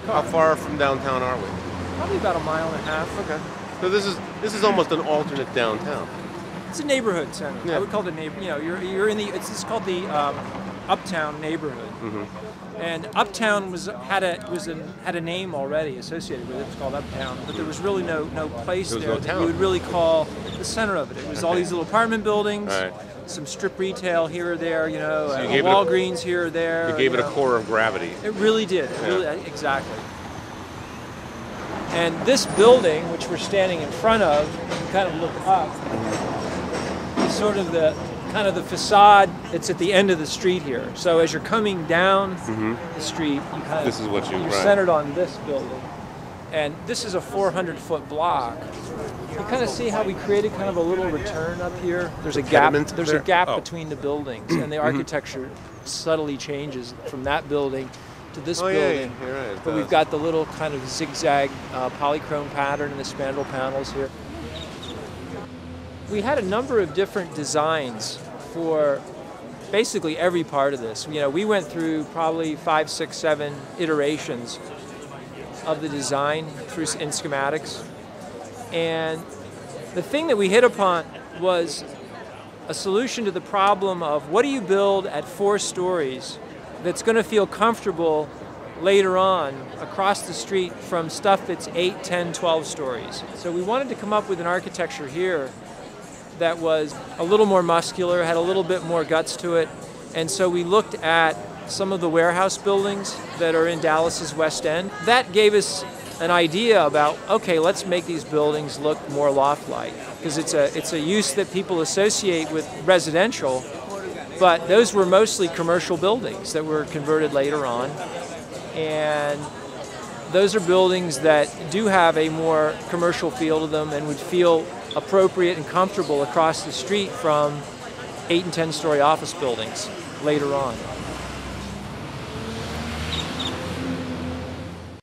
How far from downtown are we? Probably about a mile and a half. Okay. So this is almost an alternate downtown. It's a neighborhood center. Yeah. I would call it a neighbor. You know, you're in the. It's called the Uptown neighborhood. And Uptown had a name already associated with it. It was called Uptown, but there was really no place There was there no that town. you would really call the center of it. It was all these little apartment buildings, Right. some strip retail here or there. You know, So you a gave it a- Walgreens here or there. You gave it you a know. core of gravity. It really did. It Yeah. really, exactly. And this building, which we're standing in front of, you can kind of look up, is sort of the facade. It's at the end of the street here. So as you're coming down the street, you kind of This is what you're right. centered on this building. And this is a 400-foot block. You kind of see how we created kind of a little return up here. There's a gap. Pediment There's there? a gap Oh. between the buildings, and the architecture subtly changes from that building to this Oh, yeah, building. yeah, you're right, it But we've does. got the little kind of zigzag polychrome pattern in the spandrel panels here. We had a number of different designs for basically every part of this. You know, we went through probably 5, 6, 7 iterations of the design in schematics. And the thing that we hit upon was a solution to the problem of what do you build at 4 stories that's going to feel comfortable later on across the street from stuff that's 8, 10, 12 stories. So we wanted to come up with an architecture here that was a little more muscular, had a little bit more guts to it. And so we looked at some of the warehouse buildings that are in Dallas's West End. That gave us an idea about, okay, let's make these buildings look more loft-like, because it's a use that people associate with residential, but those were mostly commercial buildings that were converted later on. And those are buildings that do have a more commercial feel to them and would feel appropriate and comfortable across the street from 8 and 10 story office buildings later on.